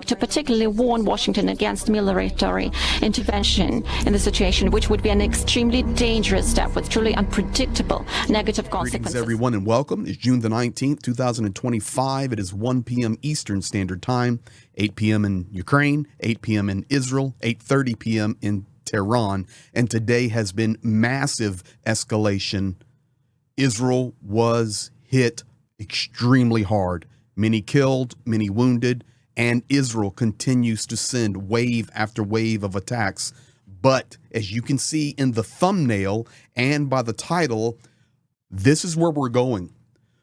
like to particularly warn Washington against military intervention in the situation, which would be an extremely dangerous step with truly unpredictable negative consequences. Greetings, everyone, and welcome. It's June the 19th, 2025. It is 1 p.m. Eastern Standard Time, 8 p.m. in Ukraine, 8 p.m. in Israel, 8:30 p.m. in Tehran, and today has been massive escalation. Israel was hit extremely hard. Many killed, many wounded, and Israel continues to send wave after wave of attacks. But as you can see in the thumbnail and by the title, this is where we're going.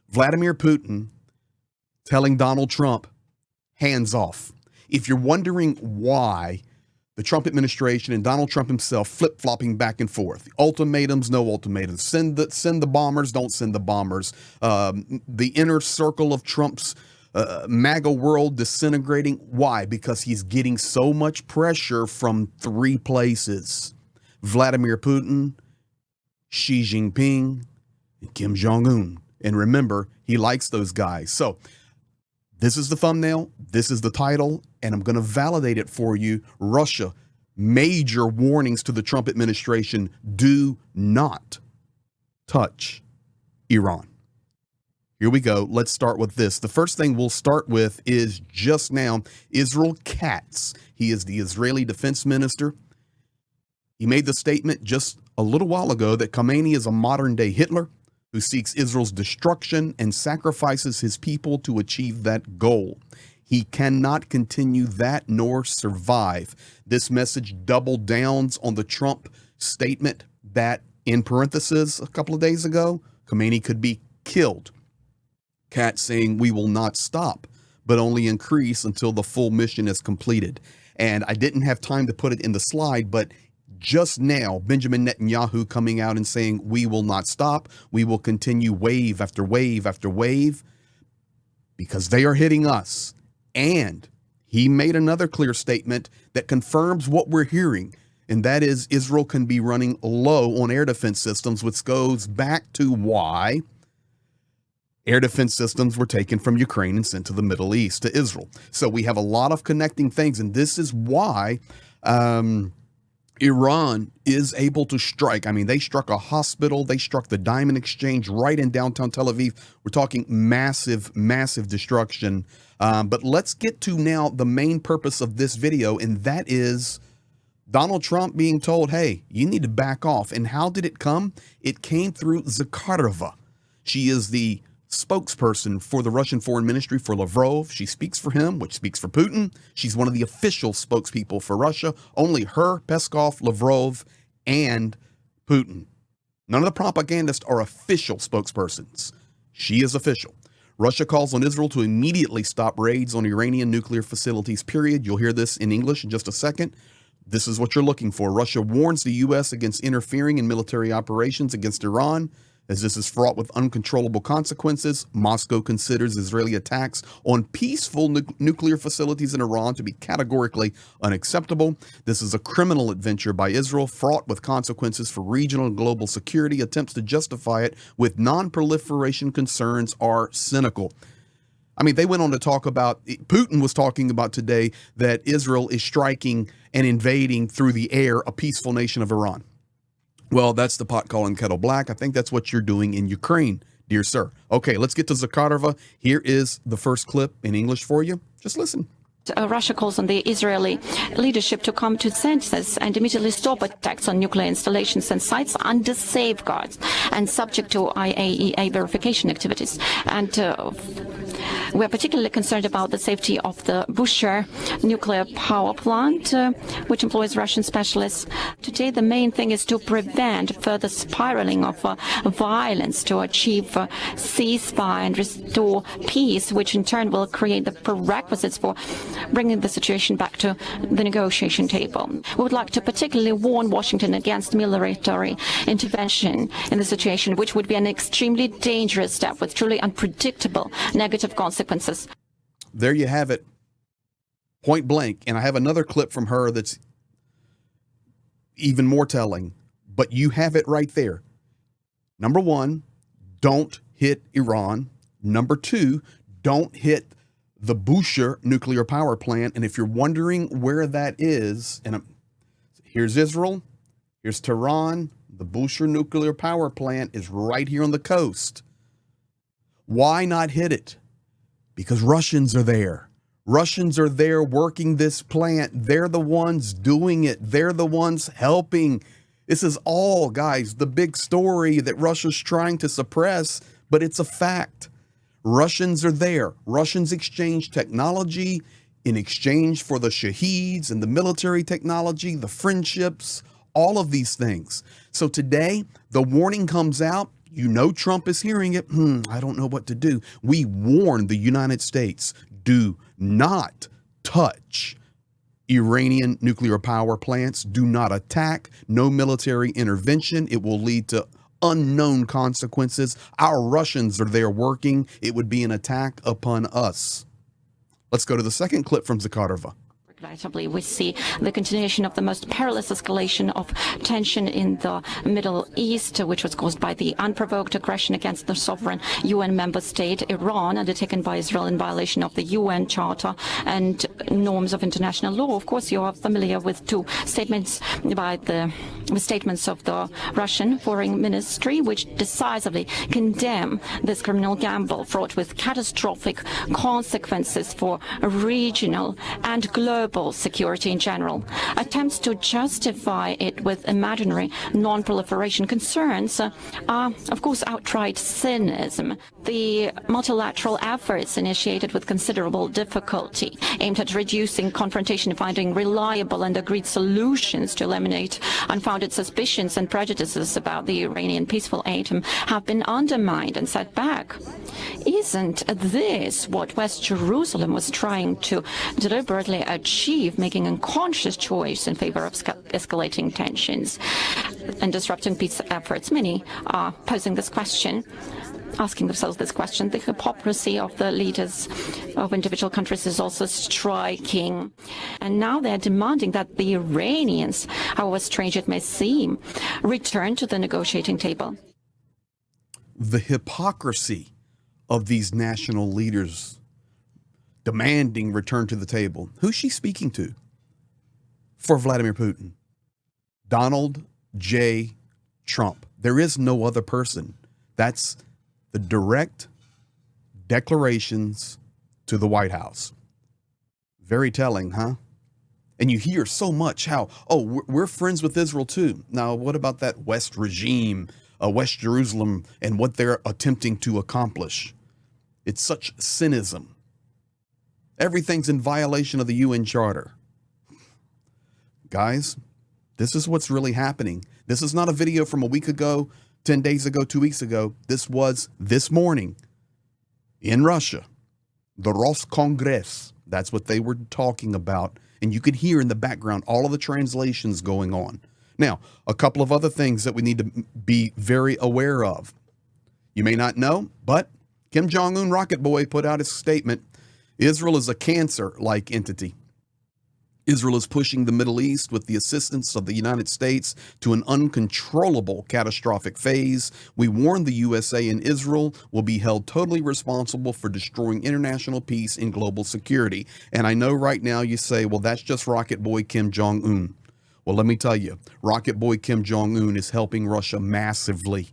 Vladimir Putin telling Donald Trump, hands off. If you're wondering why the Trump administration and Donald Trump himself flip-flopping back and forth, ultimatums, no ultimatums, send the bombers, don't send the bombers, the inner circle of Trump's MAGA world disintegrating. Why? Because he's getting so much pressure from three places: Vladimir Putin, Xi Jinping, and Kim Jong-un. And remember, he likes those guys. So this is the thumbnail, this is the title, and I'm going to validate it for you. Russia, major warnings to the Trump administration: do not touch Iran. Here we go. Let's start with this. The first thing we'll start with is just now, Israel Katz. He is the Israeli defense minister. He made the statement just a little while ago that Khamenei is a modern-day Hitler who seeks Israel's destruction and sacrifices his people to achieve that goal. He cannot continue that nor survive. This message double downs on the Trump statement that, in parentheses, a couple of days ago, Khamenei could be killed. Katz saying we will not stop, but only increase until the full mission is completed. And I didn't have time to put it in the slide, but just now, Benjamin Netanyahu coming out and saying, we will not stop. We will continue wave after wave after wave because they are hitting us. And he made another clear statement that confirms what we're hearing. And that is Israel can be running low on air defense systems, which goes back to why air defense systems were taken from Ukraine and sent to the Middle East, to Israel. So we have a lot of connecting things. And this is why Iran is able to strike. I mean, they struck a hospital. They struck the Diamond Exchange right in downtown Tel Aviv. We're talking massive, massive destruction. But let's get to now the main purpose of this video, and that is Donald Trump being told, hey, you need to back off. And how did it come? It came through Zakharova. She is the spokesperson for the Russian Foreign Ministry for Lavrov. She speaks for him, which speaks for Putin. She's one of the official spokespeople for Russia. Only her, Peskov, Lavrov, and Putin. None of the propagandists are official spokespersons. She is official. Russia calls on Israel to immediately stop raids on Iranian nuclear facilities, period. You'll hear this in English in just a second. This is what you're looking for. Russia warns the U.S. against interfering in military operations against Iran, as this is fraught with uncontrollable consequences. Moscow considers Israeli attacks on peaceful nuclear facilities in Iran to be categorically unacceptable. This is a criminal adventure by Israel, fraught with consequences for regional and global security. Attempts to justify it with non-proliferation concerns are cynical. I mean, they went on to talk about, Putin was talking about today that Israel is striking and invading through the air a peaceful nation of Iran. Well, that's the pot calling kettle black. I think that's what you're doing in Ukraine, dear sir. Okay, let's get to Zakharova. Here is the first clip in English for you. Just listen. Russia calls on the Israeli leadership to come to senses and immediately stop attacks on nuclear installations and sites under safeguards and subject to IAEA verification activities. And we're particularly concerned about the safety of the Bushehr nuclear power plant, which employs Russian specialists. Today, the main thing is to prevent further spiraling of violence, to achieve ceasefire and restore peace, which in turn will create the prerequisites for bringing the situation back to the negotiation table. We would like to particularly warn Washington against military intervention in the situation, which would be an extremely dangerous step with truly unpredictable negative consequences. There you have it. Point blank. And I have another clip from her that's even more telling, but you have it right there. Number one, don't hit Iran. Number two, don't hit the Bushehr nuclear power plant. And if you're wondering where that is, and here's Israel, here's Tehran, the Bushehr nuclear power plant is right here on the coast. Why not hit it? Because Russians are there. Russians are there working this plant. They're the ones doing it. They're the ones helping. This is all, guys, the big story that Russia's trying to suppress, but it's a fact. Russians are there. Russians exchange technology in exchange for the shaheeds and the military technology, the friendships, all of these things. So today, the warning comes out. You know Trump is hearing it. I don't know what to do. We warn the United States, do not touch Iranian nuclear power plants. Do not attack. No military intervention. It will lead to unknown consequences. Our Russians are there working. It would be an attack upon us. Let's go to the second clip from Zakharova. Regrettably, we see the continuation of the most perilous escalation of tension in the Middle East, which was caused by the unprovoked aggression against the sovereign UN member state, Iran, undertaken by Israel in violation of the UN Charter and norms of international law. Of course, you are familiar with two statements by the statements of the Russian Foreign Ministry, which decisively condemn this criminal gamble fraught with catastrophic consequences for regional and global security in general. Attempts to justify it with imaginary non-proliferation concerns are, of course, outright cynicism. The multilateral efforts initiated with considerable difficulty, aimed at reducing confrontation and finding reliable and agreed solutions to eliminate unfounded suspicions and prejudices about the Iranian peaceful aim, have been undermined and set back. Isn't this what West Jerusalem was trying to deliberately achieve, making a conscious choice in favor of escalating tensions and disrupting peace efforts? Many are posing this question, asking themselves this question. The hypocrisy of the leaders of individual countries is also striking. And now they're demanding that the Iranians, however strange it may seem, return to the negotiating table. The hypocrisy of these national leaders demanding return to the table. Who's she speaking to? For Vladimir Putin. Donald J. Trump. There is no other person. That's the direct declarations to the White House. Very telling, huh? And you hear so much how, oh, we're friends with Israel too. Now, what about that West regime, West Jerusalem, and what they're attempting to accomplish? It's such cynicism. Everything's in violation of the UN Charter. Guys, this is what's really happening. This is not a video from a week ago, 10 days ago, 2 weeks ago. This was this morning in Russia. The Roskongress. That's what they were talking about. And you could hear in the background all of the translations going on. Now, a couple of other things that we need to be very aware of. You may not know, but Kim Jong-un Rocket Boy put out his statement. Israel is a cancer-like entity. Israel is pushing the Middle East with the assistance of the United States to an uncontrollable catastrophic phase. We warn the USA and Israel will be held totally responsible for destroying international peace and global security. And I know right now you say, well, that's just Rocket Boy Kim Jong-un. Well, let me tell you, Rocket Boy Kim Jong-un is helping Russia massively.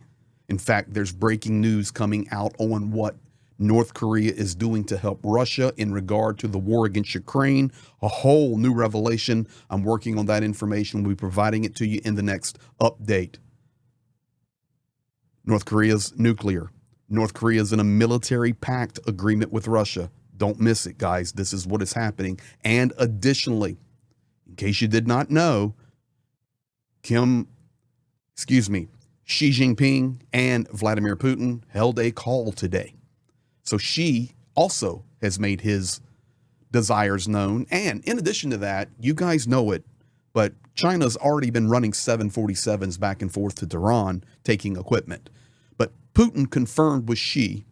In fact, there's breaking news coming out on what North Korea is doing to help Russia in regard to the war against Ukraine. A whole new revelation. I'm working on that information. We'll be providing it to you in the next update. North Korea's nuclear. North Korea is in a military pact agreement with Russia. Don't miss it, guys. This is what is happening. And additionally, in case you did not know, Xi Jinping and Vladimir Putin held a call today. So Xi also has made his desires known. And in addition to that, you guys know it, but China's already been running 747s back and forth to Tehran, taking equipment. But Putin confirmed with Xi,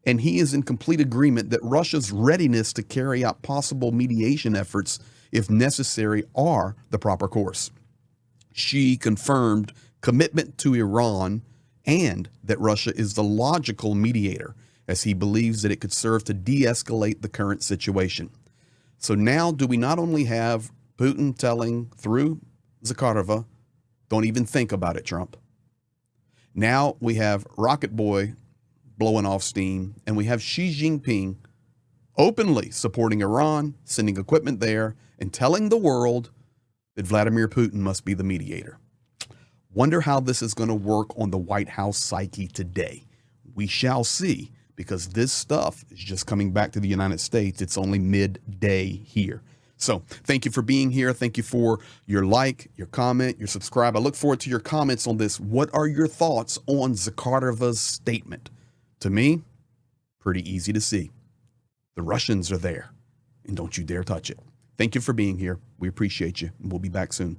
and he is in complete agreement that Russia's readiness to carry out possible mediation efforts, if necessary, are the proper course. Xi confirmed commitment to Iran and that Russia is the logical mediator. as he believes that it could serve to de-escalate the current situation. So now do we not only have Putin telling through Zakharova, don't even think about it, Trump. Now we have Rocket Boy blowing off steam, and we have Xi Jinping openly supporting Iran, sending equipment there, and telling the world that Vladimir Putin must be the mediator. Wonder how this is going to work on the White House psyche today. We shall see, because this stuff is just coming back to the United States. It's only midday here. So thank you for being here. Thank you for your like, your comment, your subscribe. I look forward to your comments on this. What are your thoughts on Zakharova's statement? To me, pretty easy to see. The Russians are there, and don't you dare touch it. Thank you for being here. We appreciate you, and we'll be back soon.